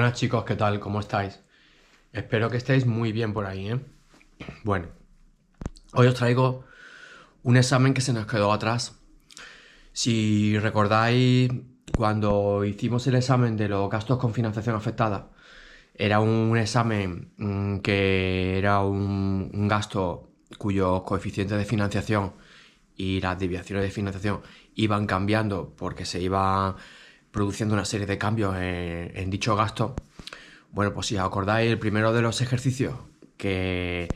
Buenas chicos, ¿qué tal? ¿Cómo estáis? Espero que estéis muy bien por ahí, ¿eh? Bueno, hoy os traigo un examen que se nos quedó atrás. Si recordáis, cuando hicimos el examen de los gastos con financiación afectada, era un examen que era un gasto cuyos coeficientes de financiación y las desviaciones de financiación iban cambiando porque se iba produciendo una serie de cambios en dicho gasto. Bueno, pues si os acordáis, el primero de los ejercicios que,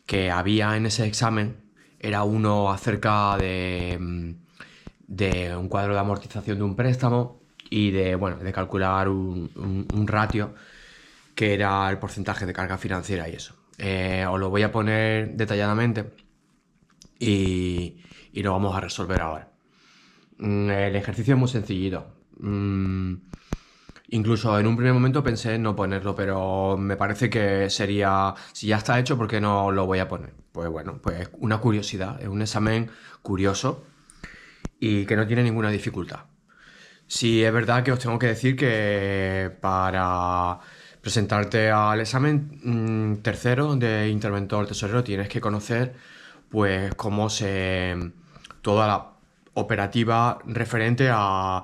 que había en ese examen era uno acerca de un cuadro de amortización de un préstamo y de calcular un ratio que era el porcentaje de carga financiera y eso. Os lo voy a poner detalladamente y lo vamos a resolver ahora. El ejercicio es muy sencillito. Incluso en un primer momento pensé en no ponerlo, pero me parece que sería, si ya está hecho, ¿por qué no lo voy a poner? Pues bueno, pues una curiosidad, es un examen curioso y que no tiene ninguna dificultad. Sí, es verdad que os tengo que decir que para presentarte al examen tercero de interventor tesorero tienes que conocer pues toda la operativa referente a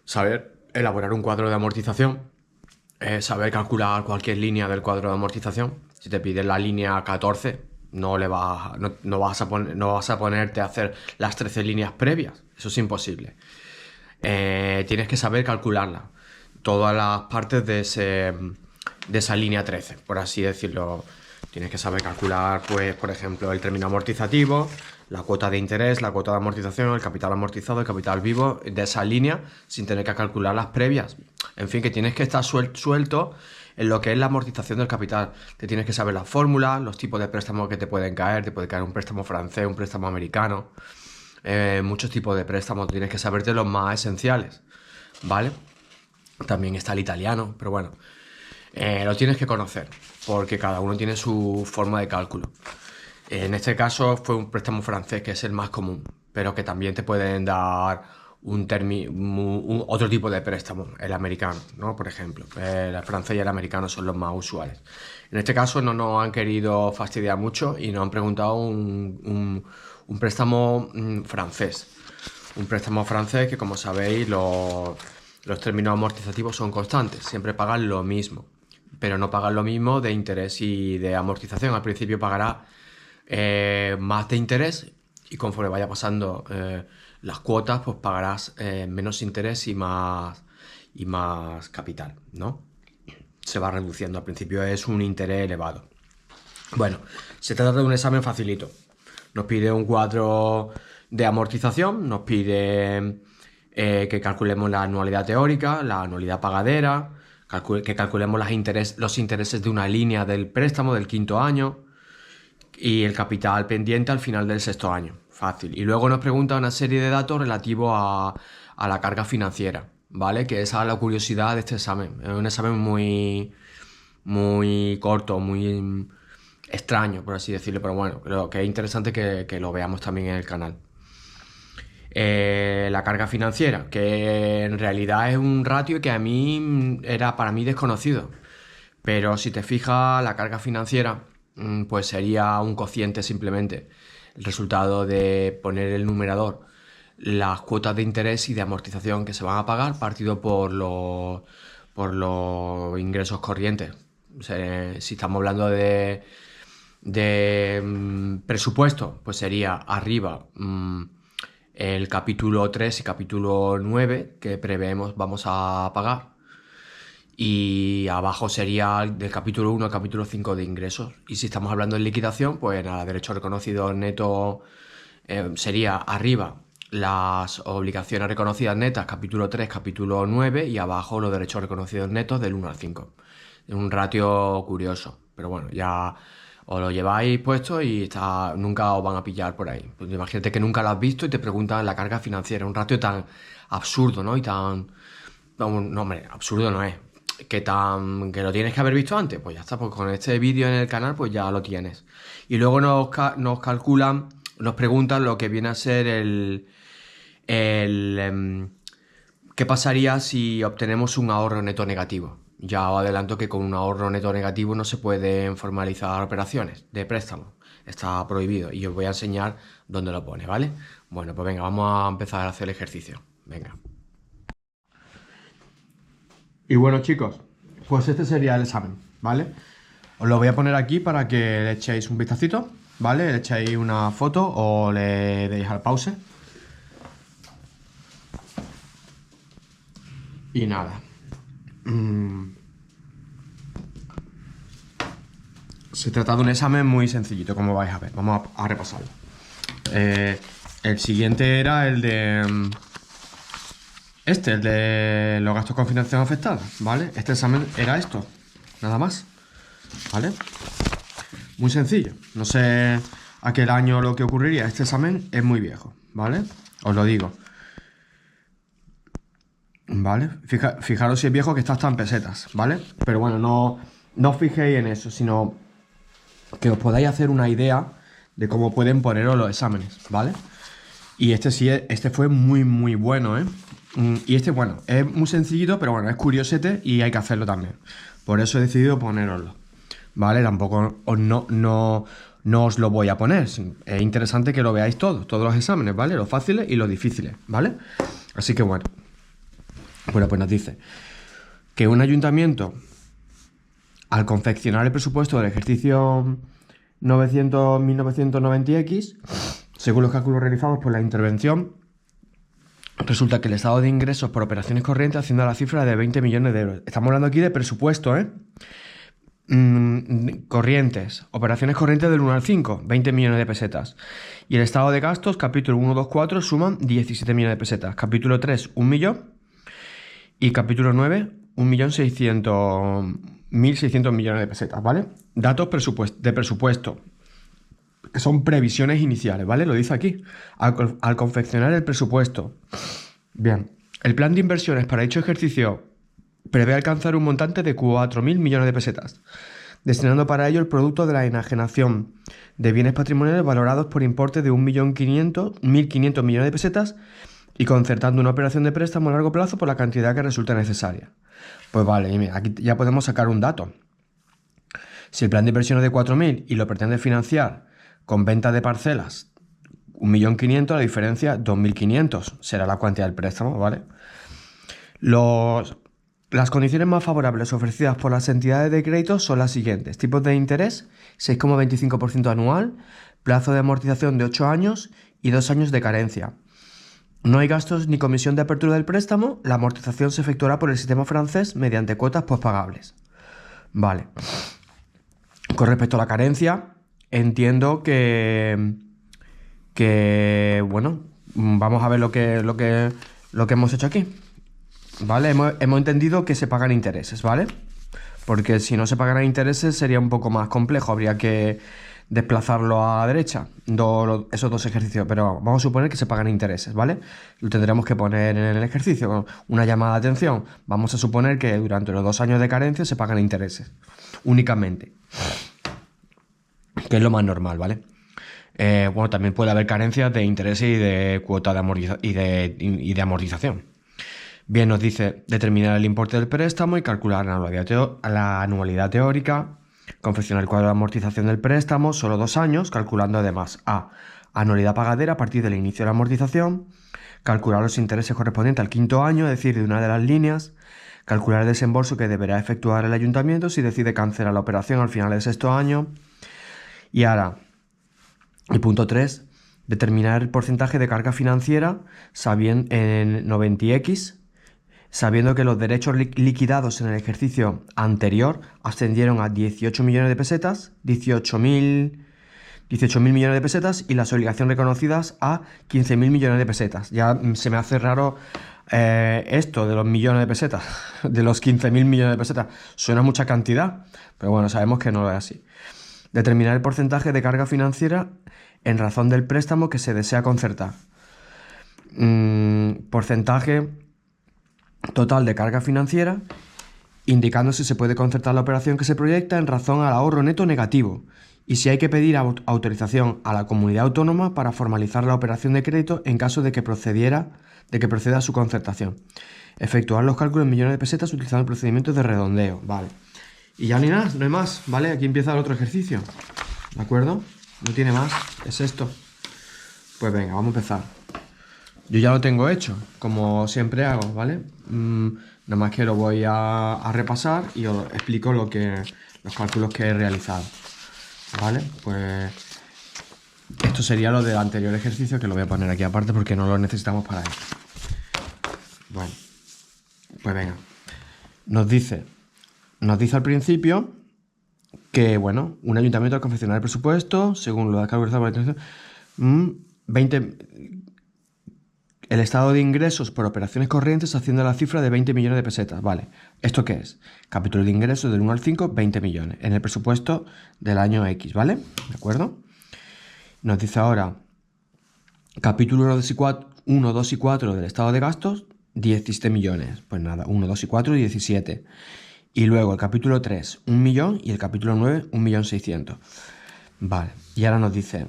saber elaborar un cuadro de amortización, saber calcular cualquier línea del cuadro de amortización. Si te piden la línea 14, no vas a ponerte a hacer las 13 líneas previas. Eso es imposible. Tienes que saber calcularla. Todas las partes de esa línea 13, por así decirlo. Tienes que saber calcular, pues, por ejemplo, el término amortizativo, la cuota de interés, la cuota de amortización, el capital amortizado, el capital vivo de esa línea, sin tener que calcular las previas. En fin, que tienes que estar suelto en lo que es la amortización del capital. Te tienes que saber las fórmulas, los tipos de préstamos que te pueden caer. Te puede caer un préstamo francés, un préstamo americano. Muchos tipos de préstamos. Tienes que saberte los más esenciales, ¿vale? También está el italiano, pero bueno. Lo tienes que conocer, porque cada uno tiene su forma de cálculo. En este caso fue un préstamo francés, que es el más común, pero que también te pueden dar otro tipo de préstamo, el americano, ¿no? Por ejemplo, el francés y el americano son los más usuales. En este caso no nos han querido fastidiar mucho y nos han preguntado un préstamo francés. Un préstamo francés que, como sabéis, los términos amortizativos son constantes, siempre pagan lo mismo, pero no pagan lo mismo de interés y de amortización. Al principio pagará más de interés y conforme vaya pasando las cuotas, pues pagarás menos interés y más capital, ¿no? Se va reduciendo. Al principio es un interés elevado. Bueno, se trata de un examen facilito. Nos pide un cuadro de amortización, nos pide que calculemos la anualidad teórica, la anualidad pagadera, que calculemos los intereses de una línea del préstamo del quinto año y el capital pendiente al final del sexto año. Fácil. Y luego nos pregunta una serie de datos relativos a la carga financiera, ¿vale? Que esa es la curiosidad de este examen. Es un examen muy corto, muy extraño, por así decirlo, pero bueno, creo que es interesante que lo veamos también en el canal. La carga financiera, que en realidad es un ratio que a mí era para mí desconocido, pero si te fijas, la carga financiera pues sería un cociente simplemente, el resultado de poner el numerador las cuotas de interés y de amortización que se van a pagar partido por los ingresos corrientes. O sea, si estamos hablando de presupuesto, pues sería arriba el capítulo 3 y capítulo 9 que preveemos vamos a pagar, y abajo sería del capítulo 1 al capítulo 5 de ingresos. Y si estamos hablando de liquidación, pues nada, derecho reconocido neto sería arriba las obligaciones reconocidas netas, capítulo 3, capítulo 9, y abajo los derechos reconocidos netos del 1 al 5. Es un ratio curioso, pero bueno, ya os lo lleváis puesto y nunca os van a pillar por ahí. Pues imagínate que nunca lo has visto y te preguntan la carga financiera. Un ratio tan absurdo, ¿no? Y tan... No, hombre, absurdo no es. Que lo tienes que haber visto antes. Pues ya está, pues con este vídeo en el canal pues ya lo tienes. Y luego nos calculan, nos preguntan lo que viene a ser ¿qué pasaría si obtenemos un ahorro neto negativo? Ya os adelanto que con un ahorro neto negativo no se pueden formalizar operaciones de préstamo. Está prohibido y os voy a enseñar dónde lo pone, ¿vale? Bueno, pues venga, vamos a empezar a hacer el ejercicio. Venga. Y bueno, chicos, pues este sería el examen, ¿vale? Os lo voy a poner aquí para que le echéis un vistacito, ¿vale? Le echéis una foto o le deis al pause. Y nada. Se trata de un examen muy sencillito, como vais a ver. Vamos a repasarlo. El siguiente era el de... el de los gastos con financiación afectada, ¿vale? Este examen era esto, nada más, ¿vale? Muy sencillo. No sé a qué año lo que ocurriría. Este examen es muy viejo, ¿vale? Os lo digo. ¿Vale? Fijaros si es viejo que está hasta en pesetas, ¿vale? Pero bueno, no os fijéis en eso, sino que os podáis hacer una idea de cómo pueden poneros los exámenes, ¿vale? Y este fue muy, muy bueno, ¿eh? Y bueno, es muy sencillito, pero bueno, es curiosete y hay que hacerlo también. Por eso he decidido ponéroslo, ¿vale? Tampoco no os lo voy a poner. Es interesante que lo veáis todos los exámenes, ¿vale? Los fáciles y los difíciles, ¿vale? Así que bueno. Bueno, pues nos dice que un ayuntamiento, al confeccionar el presupuesto del ejercicio 1990X, según los cálculos realizados por la intervención, resulta que el estado de ingresos por operaciones corrientes asciende a la cifra de 20 millones de euros. Estamos hablando aquí de presupuesto, ¿eh? Corrientes, operaciones corrientes del 1 al 5, 20 millones de pesetas. Y el estado de gastos, capítulo 1, 2, 4, suman 17 millones de pesetas. Capítulo 3, 1 millón. Y capítulo 9, 1.600.000 millones de pesetas, ¿vale? Datos de presupuesto, que son previsiones iniciales, ¿vale? Lo dice aquí. Al confeccionar el presupuesto. Bien, el plan de inversiones para dicho ejercicio prevé alcanzar un montante de 4.000 millones de pesetas, destinando para ello el producto de la enajenación de bienes patrimoniales valorados por importe de 1.500.000 millones de pesetas y concertando una operación de préstamo a largo plazo por la cantidad que resulte necesaria. Pues vale, mira, aquí ya podemos sacar un dato. Si el plan de inversión es de 4.000 y lo pretende financiar con venta de parcelas 1.500.000, la diferencia 2.500 será la cuantía del préstamo, ¿vale? Las condiciones más favorables ofrecidas por las entidades de crédito son las siguientes. Tipos de interés, 6,25% anual, plazo de amortización de 8 años y 2 años de carencia. No hay gastos ni comisión de apertura del préstamo, la amortización se efectuará por el sistema francés mediante cuotas pospagables. Vale. Con respecto a la carencia, entiendo que bueno, vamos a ver lo que hemos hecho aquí. ¿Vale? Hemos entendido que se pagan intereses, ¿vale? Porque si no se pagaran intereses sería un poco más complejo, habría que desplazarlo a la derecha, esos dos ejercicios, pero vamos a suponer que se pagan intereses, ¿vale? Lo tendremos que poner en el ejercicio con una llamada de atención. Vamos a suponer que durante los 2 años de carencia se pagan intereses, únicamente, que es lo más normal, ¿vale? Bueno, también puede haber carencias de intereses y de cuota de amortización. Bien, nos dice determinar el importe del préstamo y calcular la anualidad teórica, confeccionar el cuadro de amortización del préstamo, solo 2 años, calculando además anualidad pagadera a partir del inicio de la amortización, calcular los intereses correspondientes al 5.º año, es decir, de una de las líneas, calcular el desembolso que deberá efectuar el ayuntamiento si decide cancelar la operación al final del 6.º año. Y ahora, el punto 3, determinar el porcentaje de carga financiera en 90X, sabiendo que los derechos liquidados en el ejercicio anterior ascendieron a 18 millones de pesetas, 18.000 millones de pesetas, y las obligaciones reconocidas a 15.000 millones de pesetas. Ya se me hace raro esto de los millones de pesetas, de los 15.000 millones de pesetas. Suena mucha cantidad, pero bueno, sabemos que no es así. Determinar el porcentaje de carga financiera en razón del préstamo que se desea concertar. Porcentaje total de carga financiera, indicando si se puede concertar la operación que se proyecta en razón al ahorro neto negativo y si hay que pedir autorización a la comunidad autónoma para formalizar la operación de crédito en caso de que proceda a su concertación. Efectuar los cálculos en millones de pesetas utilizando el procedimiento de redondeo. Vale. Y ya ni nada, no hay más, ¿vale? Aquí empieza el otro ejercicio. ¿De acuerdo? No tiene más, es esto. Pues venga, vamos a empezar. Yo ya lo tengo hecho, como siempre hago, ¿vale? Nada más que lo voy a repasar y os explico los cálculos que he realizado. ¿Vale? Pues esto sería lo del anterior ejercicio, que lo voy a poner aquí aparte porque no lo necesitamos para esto. Bueno, pues venga. Nos dice al principio que, bueno, un ayuntamiento al confeccionar el presupuesto, según lo ha calculado por la administración, el estado de ingresos por operaciones corrientes haciendo la cifra de 20 millones de pesetas. Vale, ¿esto qué es? Capítulo de ingresos del 1 al 5, 20 millones. En el presupuesto del año X, ¿vale? ¿De acuerdo? Nos dice ahora, capítulo 1, 2 y 4 del estado de gastos, 17 millones. Pues nada, 1, 2 y 4, 17. Y luego el capítulo 3, 1 millón, y el capítulo 9, 1.600.000. Vale, y ahora nos dice,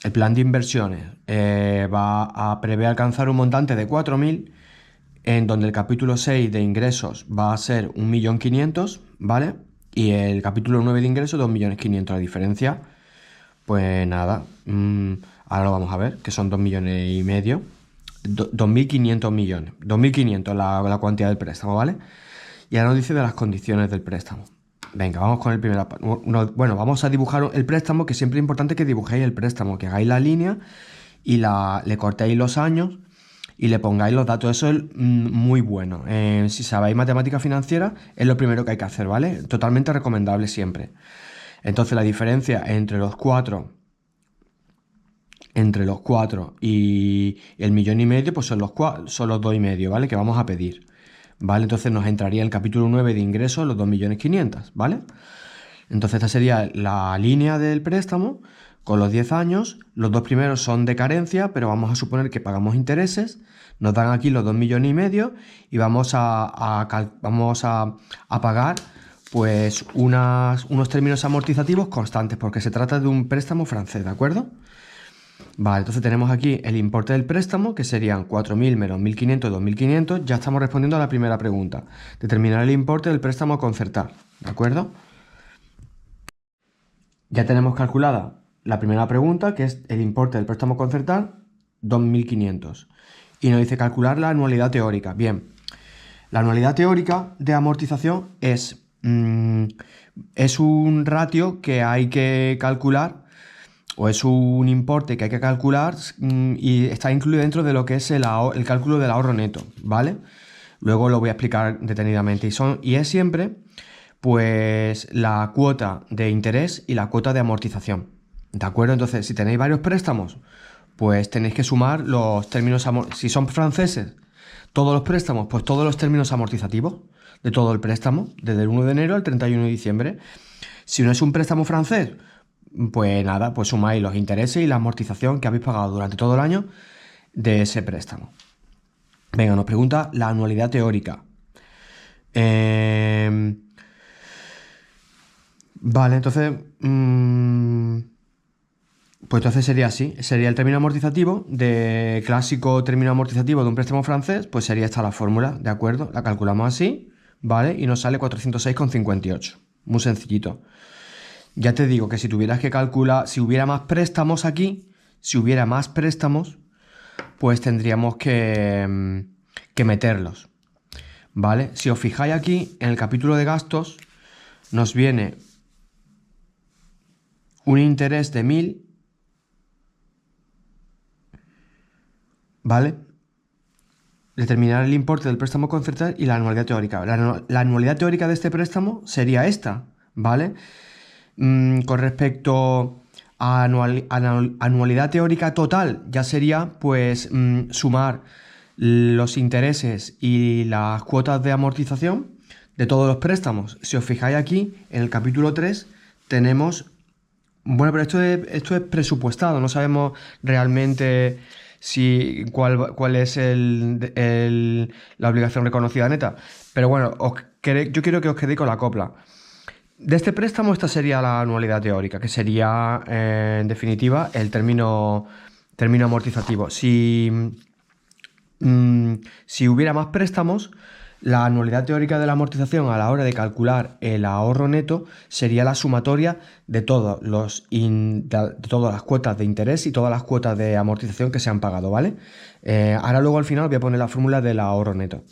el plan de inversiones va a prever alcanzar un montante de 4.000, en donde el capítulo 6 de ingresos va a ser 1.500.000, ¿vale? Y el capítulo 9 de ingresos, 2.500.000. La diferencia, pues nada, ahora lo vamos a ver, que son 2,5 millones. 2.500 millones. 2.500 la cuantía del préstamo, ¿vale? Y ahora nos dice de las condiciones del préstamo. Venga, vamos con el primer... Bueno, vamos a dibujar el préstamo, que siempre es importante que dibujéis el préstamo, que hagáis la línea y le cortéis los años y le pongáis los datos. Eso es muy bueno. Si sabéis matemática financiera, es lo primero que hay que hacer, ¿vale? Totalmente recomendable siempre. Entonces, la diferencia entre los 4 y el 1,5 millones, pues son los 2,5, ¿vale? Que vamos a pedir. ¿Vale? Entonces nos entraría el capítulo 9 de ingresos los 2.500.000, ¿vale? Entonces esta sería la línea del préstamo con los 10 años. Los dos primeros son de carencia, pero vamos a suponer que pagamos intereses. Nos dan aquí los 2,5 millones y vamos a pagar pues unos términos amortizativos constantes, porque se trata de un préstamo francés, ¿de acuerdo? Vale, entonces tenemos aquí el importe del préstamo, que serían 4.000 menos 1.500, 2.500. Ya estamos respondiendo a la primera pregunta. Determinar el importe del préstamo a concertar, ¿de acuerdo? Ya tenemos calculada la primera pregunta, que es el importe del préstamo a concertar, 2.500. Y nos dice calcular la anualidad teórica. Bien, la anualidad teórica de amortización es un ratio que hay que calcular, o es un importe que hay que calcular y está incluido dentro de lo que es el cálculo del ahorro neto, ¿vale? Luego lo voy a explicar detenidamente. Y es siempre, pues, la cuota de interés y la cuota de amortización, ¿de acuerdo? Entonces, si tenéis varios préstamos, pues tenéis que sumar los términos si son franceses, todos los préstamos, pues todos los términos amortizativos de todo el préstamo, desde el 1 de enero al 31 de diciembre. Si no es un préstamo francés, pues nada, pues sumáis los intereses y la amortización que habéis pagado durante todo el año de ese préstamo. Venga, nos pregunta la anualidad teórica. Vale, entonces... pues entonces sería así. Sería el término amortizativo, de clásico término amortizativo de un préstamo francés, pues sería esta la fórmula, ¿de acuerdo? La calculamos así, ¿vale? Y nos sale 406,58. Muy sencillito. Ya te digo que si tuvieras que calcular, si hubiera más préstamos aquí, pues tendríamos que meterlos, ¿vale? Si os fijáis aquí, en el capítulo de gastos, nos viene un interés de 1.000, ¿vale? Determinar el importe del préstamo concertar y la anualidad teórica. La anualidad teórica de este préstamo sería esta, ¿vale? Con respecto a anualidad teórica total, ya sería pues sumar los intereses y las cuotas de amortización de todos los préstamos. Si os fijáis aquí, en el capítulo 3 tenemos... Bueno, pero esto es presupuestado, no sabemos realmente cuál es la obligación reconocida neta. Pero bueno, yo quiero que os quedéis con la copla. De este préstamo, esta sería la anualidad teórica, que sería, en definitiva, el término amortizativo. Si si hubiera más préstamos, la anualidad teórica de la amortización a la hora de calcular el ahorro neto sería la sumatoria de de todas las cuotas de interés y todas las cuotas de amortización que se han pagado, ¿vale? Ahora luego al final voy a poner la fórmula del ahorro neto.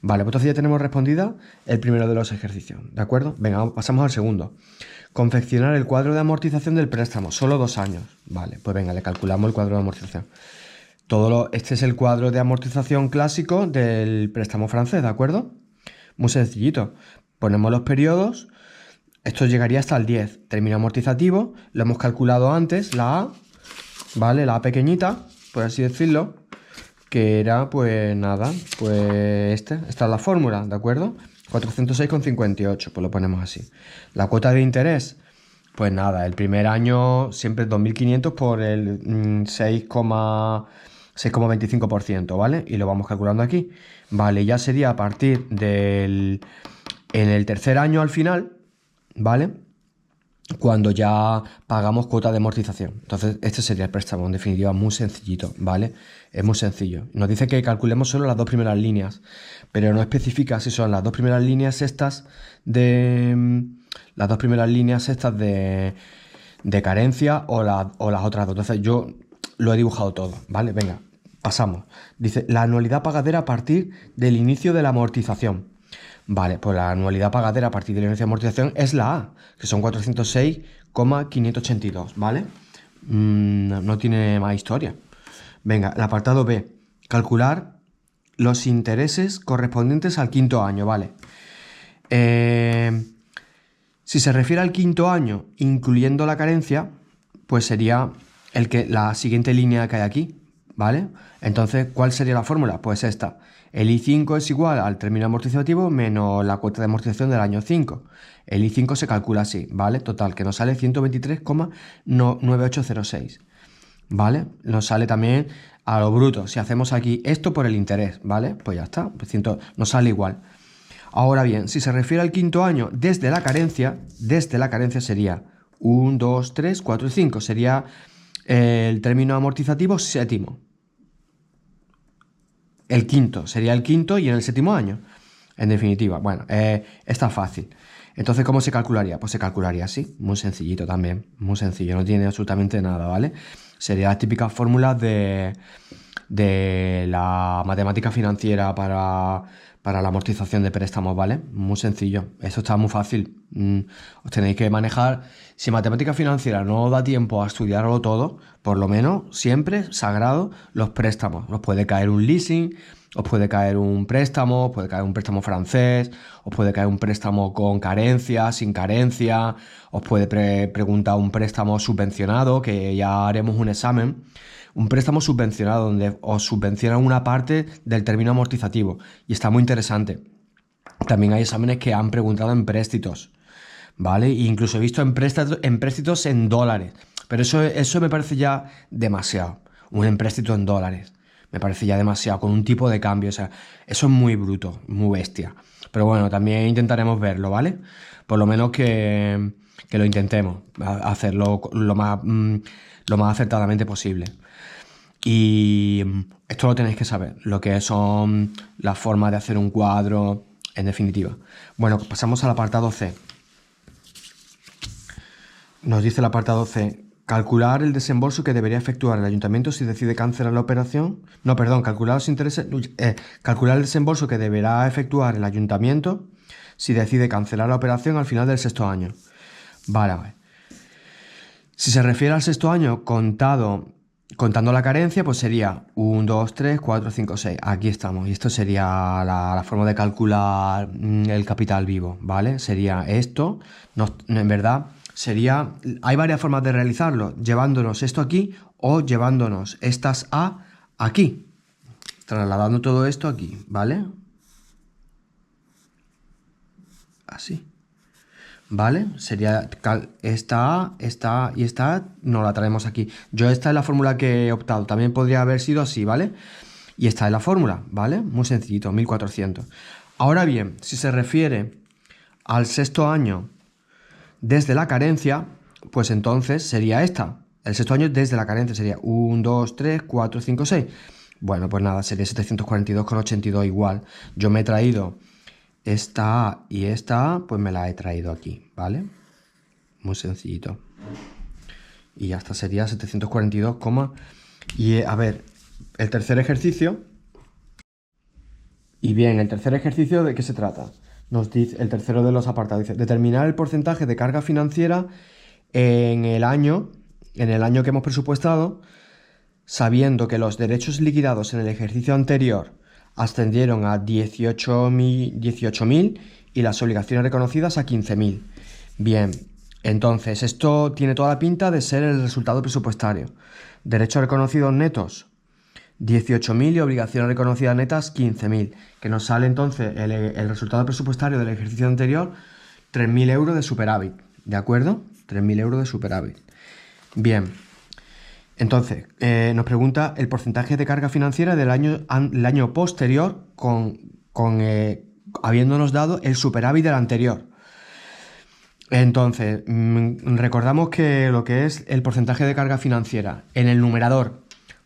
Vale, pues entonces ya tenemos respondida el primero de los ejercicios, ¿de acuerdo? Venga, pasamos al segundo. Confeccionar el cuadro de amortización del préstamo, solo 2 años. Vale, pues venga, le calculamos el cuadro de amortización. Este es el cuadro de amortización clásico del préstamo francés, ¿de acuerdo? Muy sencillito. Ponemos los periodos. Esto llegaría hasta el 10. Término amortizativo. Lo hemos calculado antes, la A, ¿vale? La A pequeñita, por así decirlo. Que era, pues nada, pues esta es la fórmula, ¿de acuerdo? 406,58, pues lo ponemos así. La cuota de interés, pues nada, el primer año siempre es 2.500 por el 6,25%, ¿vale? Y lo vamos calculando aquí. Vale, ya sería a partir en el tercer año al final, ¿vale? Cuando ya pagamos cuota de amortización. Entonces, este sería el préstamo, en definitiva, muy sencillito, ¿vale? Es muy sencillo. Nos dice que calculemos solo las 2 primeras líneas, pero no especifica si son las 2 primeras líneas estas de carencia o las otras dos. Entonces, yo lo he dibujado todo, ¿vale? Venga, pasamos. Dice, la anualidad pagadera a partir del inicio de la amortización. Vale, pues la anualidad pagadera a partir de la inicio de amortización es la A, que son 406,582, ¿vale? No tiene más historia. Venga, el apartado B. Calcular los intereses correspondientes al quinto año, ¿vale? Si se refiere al quinto año, incluyendo la carencia, pues sería la siguiente línea que hay aquí, ¿vale? Entonces, ¿cuál sería la fórmula? Pues esta. El I5 es igual al término amortizativo menos la cuota de amortización del año 5. El I5 se calcula así, ¿vale? Total, que nos sale 123,9806, ¿vale? Nos sale también a lo bruto. Si hacemos aquí esto por el interés, ¿vale? Pues ya está, pues nos sale igual. Ahora bien, si se refiere al quinto año desde la carencia sería 1, 2, 3, 4 y 5. Sería el término amortizativo séptimo. El quinto, sería el quinto y en el séptimo año. En definitiva, bueno, está fácil. Entonces, ¿cómo se calcularía? Pues se calcularía así, muy sencillito también, muy sencillo, no tiene absolutamente nada, ¿vale? Sería las típicas fórmulas de la matemática financiera para la amortización de préstamos, ¿vale? Muy sencillo, esto está muy fácil. Os tenéis que manejar, si matemática financiera no os da tiempo a estudiarlo todo, por lo menos siempre sagrado los préstamos. Os puede caer un leasing, os puede caer un préstamo, os puede caer un préstamo francés, os puede caer un préstamo con carencia, sin carencia, os puede preguntar un préstamo subvencionado, que ya haremos un examen. Un préstamo subvencionado donde os subvencionan una parte del término amortizativo y está muy interesante. También hay exámenes que han preguntado en préstitos, ¿vale? E incluso he visto en préstitos en dólares, pero eso me parece ya demasiado. Un empréstito en dólares me parece ya demasiado, con un tipo de cambio, o sea, eso es muy bruto, muy bestia. Pero bueno, también intentaremos verlo, ¿vale? Por lo menos que lo intentemos, hacerlo lo más acertadamente posible. Y esto lo tenéis que saber, lo que son las formas de hacer un cuadro, en definitiva. Bueno, pasamos al apartado C. Nos dice el apartado C, calcular el desembolso que debería efectuar el ayuntamiento si decide cancelar la operación. No, perdón, calcular los intereses, calcular el desembolso que deberá efectuar el ayuntamiento si decide cancelar la operación al final del sexto año. Vale, a ver. Si se refiere al sexto año contando la carencia, pues sería 1, 2, 3, 4, 5, 6. Aquí estamos. Y esto sería la forma de calcular el capital vivo, ¿vale? Sería esto. En verdad, hay varias formas de realizarlo. Llevándonos esto aquí o llevándonos estas A aquí. Trasladando todo esto aquí, ¿vale? Así. ¿Vale? Sería esta A, esta A y esta A, no la traemos aquí. Esta es la fórmula que he optado. También podría haber sido así, ¿vale? Y esta es la fórmula, ¿vale? Muy sencillito, 1400. Ahora bien, si se refiere al sexto año desde la carencia, pues entonces sería esta. El sexto año desde la carencia sería 1, 2, 3, 4, 5, 6. Bueno, pues nada, sería 742,82 igual. Yo me he traído esta A y esta A, pues me la he traído aquí, ¿vale? Muy sencillito. Y ya está, sería 742, y a ver, el tercer ejercicio. Y bien, el tercer ejercicio, ¿de qué se trata? Nos dice, el tercero de los apartados, dice, determinar el porcentaje de carga financiera en el año que hemos presupuestado, sabiendo que los derechos liquidados en el ejercicio anterior ascendieron a 18.000 y las obligaciones reconocidas a 15.000. Bien, entonces esto tiene toda la pinta de ser el resultado presupuestario. Derechos reconocidos netos 18.000 y obligaciones reconocidas netas 15.000, que nos sale entonces el resultado presupuestario del ejercicio anterior, 3.000 euros de superávit, ¿de acuerdo? 3.000 euros de superávit. Bien, entonces nos pregunta el porcentaje de carga financiera del año posterior habiéndonos dado el superávit del anterior. Entonces, recordamos que lo que es el porcentaje de carga financiera, en el numerador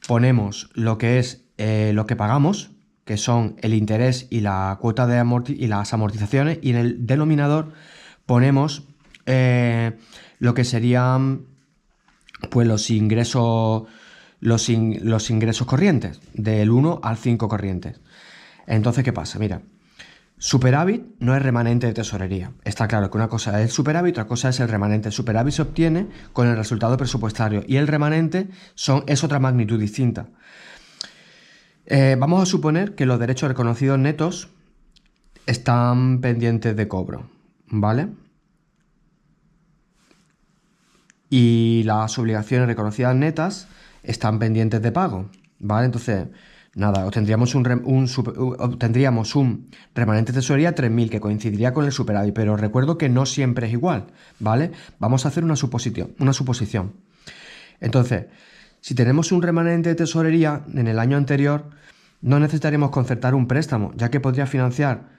ponemos lo que es lo que pagamos, que son el interés y la cuota de y las amortizaciones, y en el denominador ponemos lo que serían pues los ingresos corrientes, del 1 al 5 corrientes. Entonces, ¿qué pasa? Mira, superávit no es remanente de tesorería. Está claro que una cosa es el superávit, otra cosa es el remanente. El superávit se obtiene con el resultado presupuestario y el remanente es otra magnitud distinta. Vamos a suponer que los derechos reconocidos netos están pendientes de cobro, ¿vale? Y las obligaciones reconocidas netas están pendientes de pago, ¿vale? Entonces, nada, obtendríamos un remanente de tesorería 3.000 que coincidiría con el superávit, pero recuerdo que no siempre es igual, ¿vale? Vamos a hacer una suposición. Entonces, si tenemos un remanente de tesorería en el año anterior, no necesitaríamos concertar un préstamo, ya que podría financiar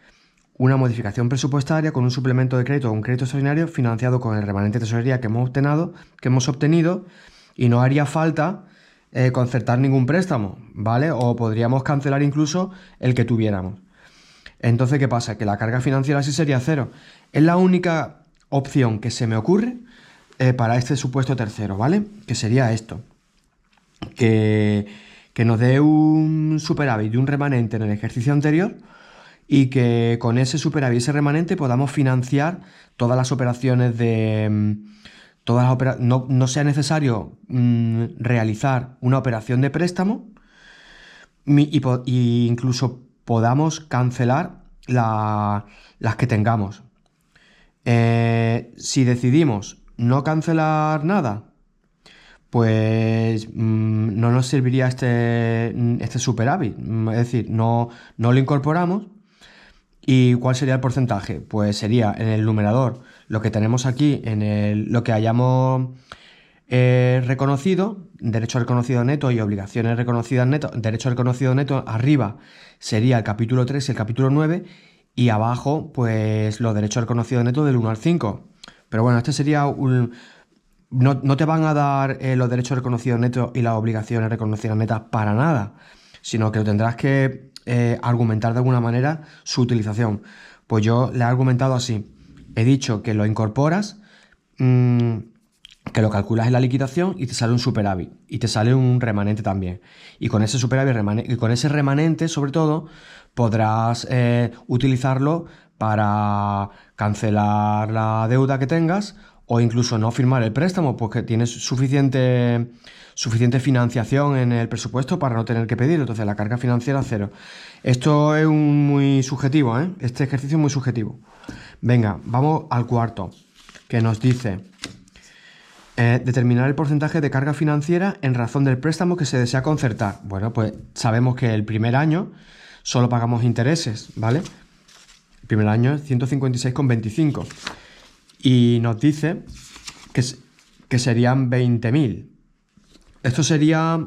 una modificación presupuestaria con un suplemento de crédito o un crédito extraordinario financiado con el remanente de tesorería que hemos obtenido, y no haría falta concertar ningún préstamo, ¿vale? O podríamos cancelar incluso el que tuviéramos. Entonces, ¿qué pasa? Que la carga financiera sí sería cero. Es la única opción que se me ocurre para este supuesto tercero, ¿vale? Que sería esto. Que nos dé un superávit y un remanente en el ejercicio anterior, y que con ese superávit y ese remanente podamos financiar todas las operaciones no sea necesario realizar una operación de préstamo, y incluso podamos cancelar las que tengamos. Si decidimos no cancelar nada, pues no nos serviría este superávit. Es decir, no lo incorporamos. ¿Y cuál sería el porcentaje? Pues sería en el numerador lo que tenemos aquí, lo que hayamos reconocido, derecho reconocido neto y obligaciones reconocidas neto. Derecho reconocido neto arriba sería el capítulo 3 y el capítulo 9, y abajo pues los derechos reconocidos netos del 1 al 5. Pero bueno, este sería no te van a dar los derechos reconocidos netos y las obligaciones reconocidas netas para nada, sino que lo tendrás que argumentar de alguna manera su utilización. Pues yo le he argumentado así. He dicho que lo incorporas, que lo calculas en la liquidación y te sale un superávit y te sale un remanente también. Y con ese superávit y con ese remanente, sobre todo, podrás utilizarlo para cancelar la deuda que tengas, o incluso no firmar el préstamo porque tienes suficiente financiación en el presupuesto para no tener que pedirlo. Entonces la carga financiera cero. Esto es muy subjetivo, ¿eh? Este ejercicio es muy subjetivo. Venga, vamos al cuarto, que nos dice determinar el porcentaje de carga financiera en razón del préstamo que se desea concertar. Bueno, pues sabemos que el primer año solo pagamos intereses, ¿vale? El primer año es 156,25. Y nos dice que serían 20.000. Esto sería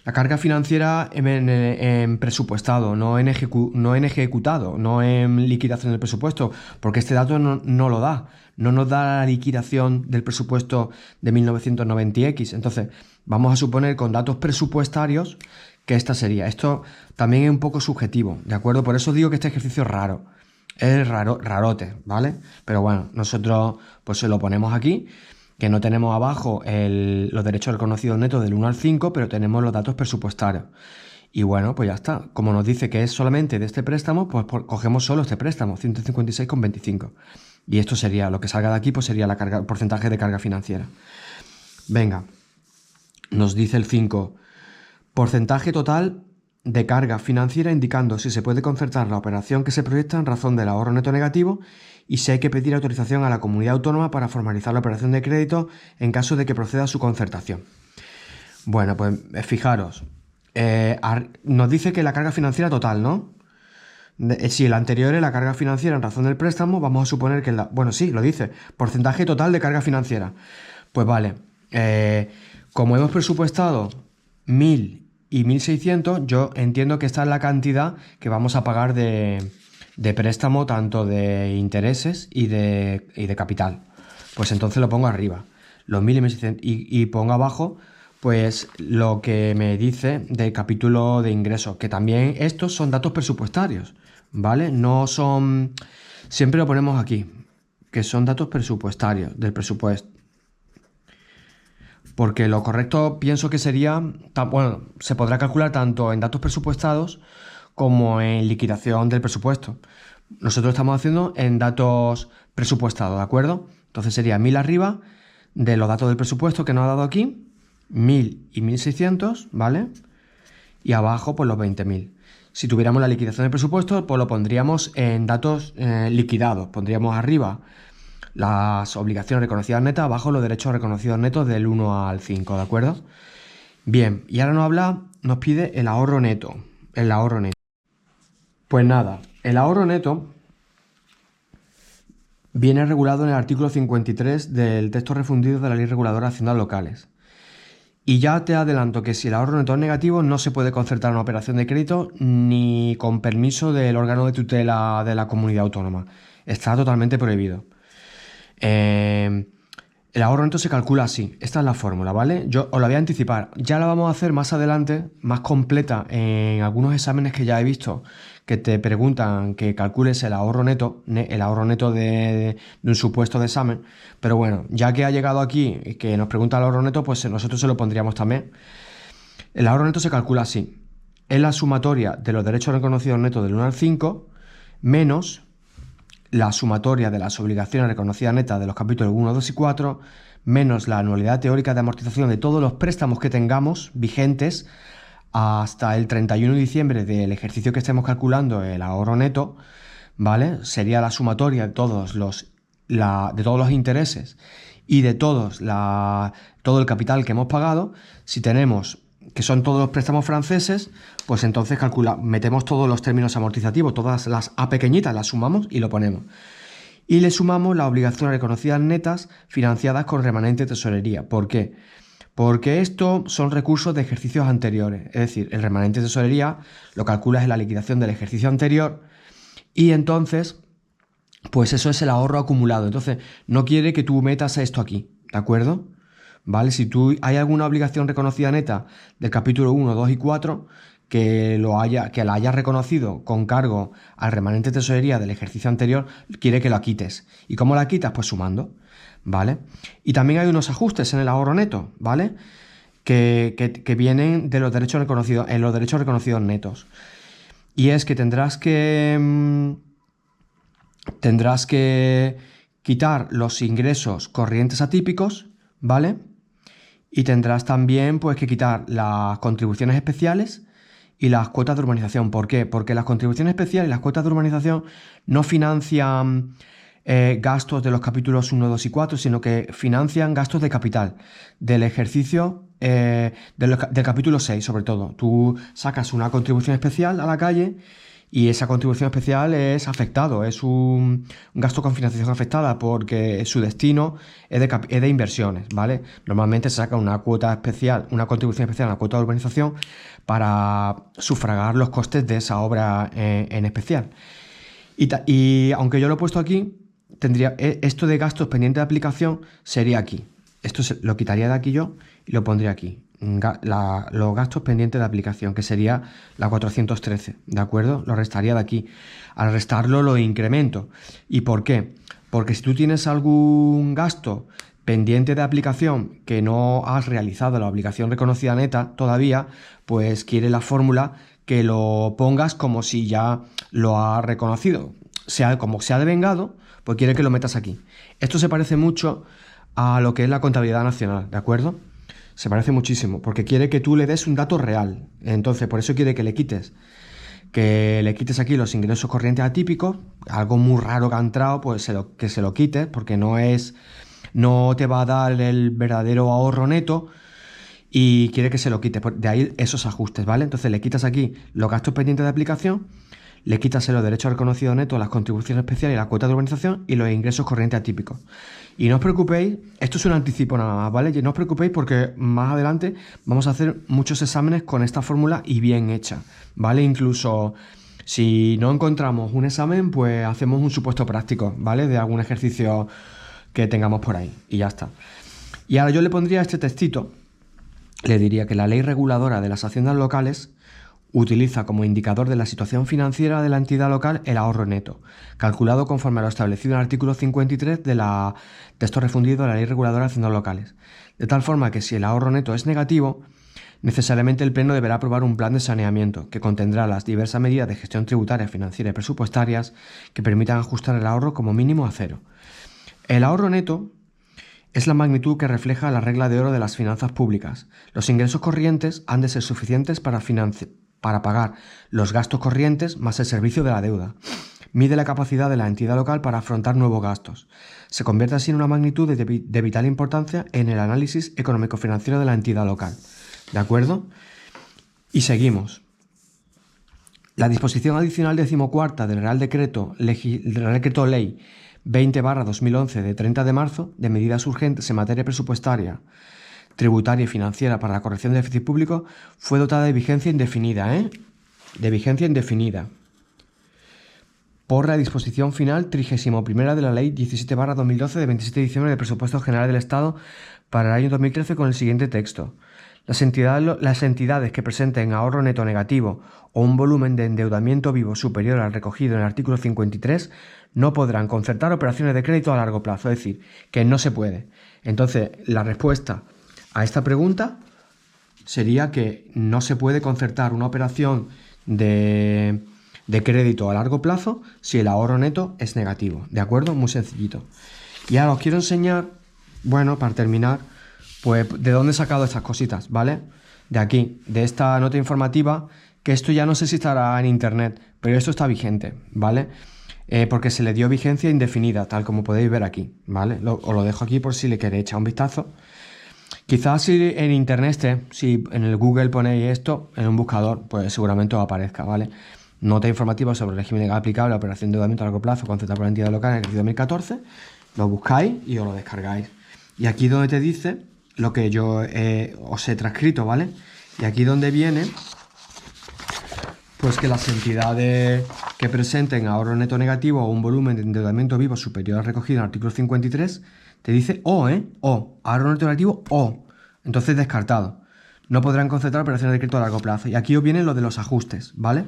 la carga financiera en presupuestado, no en ejecutado, no en liquidación del presupuesto, porque este dato no lo da. No nos da la liquidación del presupuesto de 1990X. Entonces, vamos a suponer con datos presupuestarios que esta sería. Esto también es un poco subjetivo, ¿de acuerdo? Por eso digo que este ejercicio es raro. Es raro, rarote, ¿vale? Pero bueno, nosotros pues se lo ponemos aquí, que no tenemos abajo los derechos reconocidos netos del 1 al 5, pero tenemos los datos presupuestarios. Y bueno, pues ya está. Como nos dice que es solamente de este préstamo, pues cogemos solo este préstamo, 156,25. Y esto sería, lo que salga de aquí, pues sería el porcentaje de carga financiera. Venga, nos dice el 5. Porcentaje total de carga financiera indicando si se puede concertar la operación que se proyecta en razón del ahorro neto negativo y si hay que pedir autorización a la comunidad autónoma para formalizar la operación de crédito en caso de que proceda su concertación. Bueno, pues fijaros, nos dice que la carga financiera total, ¿no? Si el anterior es la carga financiera en razón del préstamo, vamos a suponer que bueno, sí, lo dice, porcentaje total de carga financiera. Pues vale, como hemos presupuestado 1.000 y 1.600, yo entiendo que esta es la cantidad que vamos a pagar de préstamo, tanto de intereses y de capital. Pues entonces lo pongo arriba, los 1.000 y 1.600, y pongo abajo pues lo que me dice del capítulo de ingresos, que también estos son datos presupuestarios, ¿vale? No son... Siempre lo ponemos aquí, que son datos presupuestarios, del presupuesto. Porque lo correcto pienso que sería, bueno, se podrá calcular tanto en datos presupuestados como en liquidación del presupuesto. Nosotros estamos haciendo en datos presupuestados, ¿de acuerdo? Entonces sería 1.000 arriba de los datos del presupuesto que nos ha dado aquí, 1.000 y 1.600, ¿vale? Y abajo pues los 20.000. Si tuviéramos la liquidación del presupuesto, pues lo pondríamos en datos liquidados. Pondríamos arriba las obligaciones reconocidas netas, abajo los derechos reconocidos netos del 1 al 5, ¿de acuerdo? Bien, y ahora nos pide el ahorro neto. El ahorro neto. Pues nada, el ahorro neto viene regulado en el artículo 53 del texto refundido de la Ley Reguladora de Haciendas Locales. Y ya te adelanto que si el ahorro neto es negativo, no se puede concertar una operación de crédito ni con permiso del órgano de tutela de la comunidad autónoma. Está totalmente prohibido. El ahorro neto se calcula así. Esta es la fórmula, ¿vale? Yo os la voy a anticipar. Ya la vamos a hacer más adelante, más completa, en algunos exámenes que ya he visto que te preguntan que calcules el ahorro neto de un supuesto de examen. Pero bueno, ya que ha llegado aquí y que nos pregunta el ahorro neto, pues nosotros se lo pondríamos también. El ahorro neto se calcula así. Es la sumatoria de los derechos reconocidos netos del 1 al 5 menos la sumatoria de las obligaciones reconocidas netas de los capítulos 1, 2 y 4, menos la anualidad teórica de amortización de todos los préstamos que tengamos vigentes hasta el 31 de diciembre del ejercicio que estemos calculando el ahorro neto, ¿vale? Sería la sumatoria de todos los intereses y de todo el capital que hemos pagado. Si tenemos que son todos los préstamos franceses, pues entonces metemos todos los términos amortizativos, todas las A pequeñitas las sumamos y lo ponemos. Y le sumamos las obligaciones reconocidas netas financiadas con remanente de tesorería. ¿Por qué? Porque esto son recursos de ejercicios anteriores. Es decir, el remanente de tesorería lo calculas en la liquidación del ejercicio anterior y entonces, pues eso es el ahorro acumulado. Entonces, no quiere que tú metas esto aquí, ¿de acuerdo? ¿Vale? Si hay alguna obligación reconocida neta del capítulo 1, 2 y 4 que la hayas reconocido con cargo al remanente de tesorería del ejercicio anterior, quiere que la quites. ¿Y cómo la quitas? Pues sumando, ¿vale? Y también hay unos ajustes en el ahorro neto, ¿vale? Que vienen de los derechos reconocidos, en los derechos reconocidos netos. Y es que tendrás que quitar los ingresos corrientes atípicos, ¿vale? Y tendrás también pues que quitar las contribuciones especiales y las cuotas de urbanización. ¿Por qué? Porque las contribuciones especiales y las cuotas de urbanización no financian gastos de los capítulos 1, 2 y 4, sino que financian gastos de capital del ejercicio del capítulo 6, sobre todo. Tú sacas una contribución especial a la calle y esa contribución especial es afectado, es un gasto con financiación afectada porque su destino es de inversiones, ¿vale? Normalmente se saca una cuota especial, una contribución especial, una cuota de urbanización para sufragar los costes de esa obra en especial. Y aunque yo lo he puesto aquí, esto de gastos pendientes de aplicación sería aquí. Esto lo quitaría de aquí yo y lo pondría aquí. los gastos pendientes de aplicación, que sería la 413, ¿de acuerdo? Lo restaría de aquí. Al restarlo lo incremento. ¿Y por qué? Porque si tú tienes algún gasto pendiente de aplicación que no has realizado la obligación reconocida neta todavía, pues quiere la fórmula que lo pongas como si ya lo has reconocido. Como se ha devengado, pues quiere que lo metas aquí. Esto se parece mucho a lo que es la contabilidad nacional, ¿de acuerdo? Se parece muchísimo, porque quiere que tú le des un dato real. Entonces, por eso quiere que le quites aquí los ingresos corrientes atípicos, algo muy raro que ha entrado, pues que se lo quites, porque no te va a dar el verdadero ahorro neto y quiere que se lo quites. De ahí esos ajustes, ¿vale? Entonces le quitas aquí los gastos pendientes de aplicación, le quitas los derechos reconocidos netos, las contribuciones especiales y la cuota de urbanización y los ingresos corrientes atípicos. Y no os preocupéis, esto es un anticipo nada más, ¿vale? Y no os preocupéis porque más adelante vamos a hacer muchos exámenes con esta fórmula y bien hecha, ¿vale? Incluso si no encontramos un examen, pues hacemos un supuesto práctico, ¿vale? De algún ejercicio que tengamos por ahí y ya está. Y ahora yo le pondría este textito, le diría que la ley reguladora de las haciendas locales utiliza como indicador de la situación financiera de la entidad local el ahorro neto, calculado conforme a lo establecido en el artículo 53 de la texto refundido de la Ley Reguladora de Haciendas Locales, de tal forma que si el ahorro neto es negativo, necesariamente el Pleno deberá aprobar un plan de saneamiento que contendrá las diversas medidas de gestión tributaria, financiera y presupuestarias que permitan ajustar el ahorro como mínimo a cero. El ahorro neto es la magnitud que refleja la regla de oro de las finanzas públicas. Los ingresos corrientes han de ser suficientes para pagar los gastos corrientes más el servicio de la deuda. Mide la capacidad de la entidad local para afrontar nuevos gastos. Se convierte así en una magnitud de vital importancia en el análisis económico-financiero de la entidad local. ¿De acuerdo? Y seguimos. La disposición adicional 14ª del Real Decreto Ley 20/2011 de 30 de marzo de medidas urgentes en materia presupuestaria, tributaria y financiera para la corrección del déficit público fue dotada de vigencia indefinida, De vigencia indefinida. Por la disposición final 31ª de la Ley 17/2012 de 27 de diciembre de Presupuestos Generales del Estado para el año 2013 con el siguiente texto. Las entidades que presenten ahorro neto negativo o un volumen de endeudamiento vivo superior al recogido en el artículo 53 no podrán concertar operaciones de crédito a largo plazo, es decir, que no se puede. Entonces, la respuesta a esta pregunta sería que no se puede concertar una operación de crédito a largo plazo si el ahorro neto es negativo, ¿de acuerdo? Muy sencillito. Y ahora os quiero enseñar, bueno, para terminar, pues de dónde he sacado estas cositas, ¿vale? De aquí, de esta nota informativa, que esto ya no sé si estará en internet, pero esto está vigente, ¿vale? Porque se le dio vigencia indefinida, tal como podéis ver aquí, ¿vale? Os lo dejo aquí por si le queréis echar un vistazo. Quizás si en internet si en el Google ponéis esto en un buscador, pues seguramente os aparezca, ¿vale? Nota informativa sobre el régimen legal aplicable a operación de endeudamiento a largo plazo concertada por la entidad local en el ejercicio 2014, lo buscáis y os lo descargáis. Y aquí donde te dice lo que yo os he transcrito, ¿vale? Y aquí donde viene, pues que las entidades que presenten ahorro neto negativo o un volumen de endeudamiento vivo superior al recogido en el artículo 53, te dice O, ahorro neto negativo O. Entonces descartado. No podrán concertar operaciones de crédito a largo plazo. Y aquí os viene lo de los ajustes, ¿vale?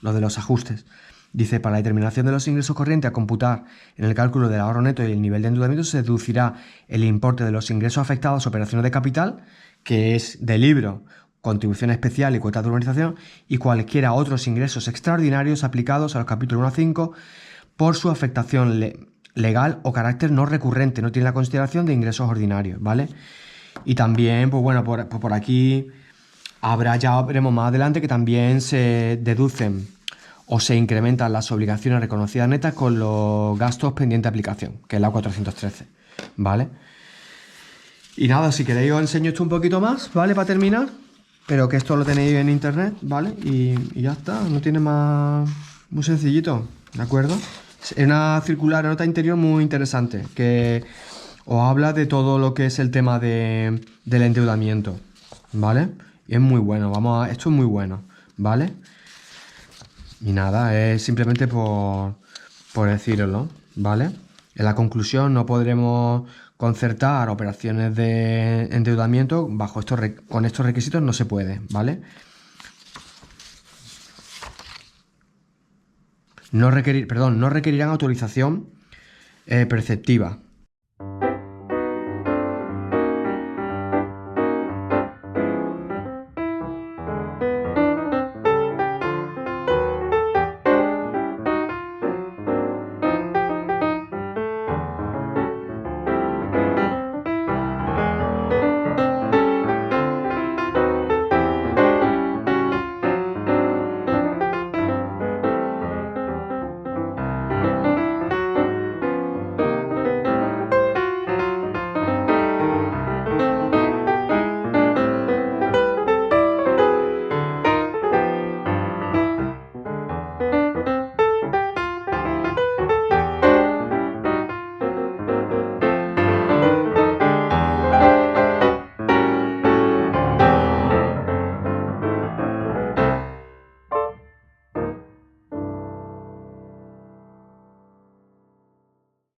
Lo de los ajustes. Dice, para la determinación de los ingresos corrientes a computar en el cálculo del ahorro neto y el nivel de endeudamiento se deducirá el importe de los ingresos afectados a operaciones de capital, que es de libro, contribución especial y cuota de urbanización, y cualquiera otros ingresos extraordinarios aplicados a los capítulos 1 a 5 por su afectación legal o carácter no recurrente, no tiene la consideración de ingresos ordinarios, ¿vale? Y también, pues bueno, por aquí ya veremos más adelante que también se deducen o se incrementan las obligaciones reconocidas netas con los gastos pendientes de aplicación, que es la 413, ¿vale? Y nada, si queréis os enseño esto un poquito más, ¿vale? Para terminar, pero que esto lo tenéis en internet, ¿vale? Y ya está, no tiene más... Muy sencillito, ¿de acuerdo? Es una circular, nota interior muy interesante, que os habla de todo lo que es el tema del endeudamiento, ¿vale? Y es muy bueno, esto es muy bueno, ¿vale? Y nada, es simplemente por deciroslo, ¿vale? En la conclusión no podremos concertar operaciones de endeudamiento con estos requisitos no se puede, ¿vale? No requerirán autorización preceptiva,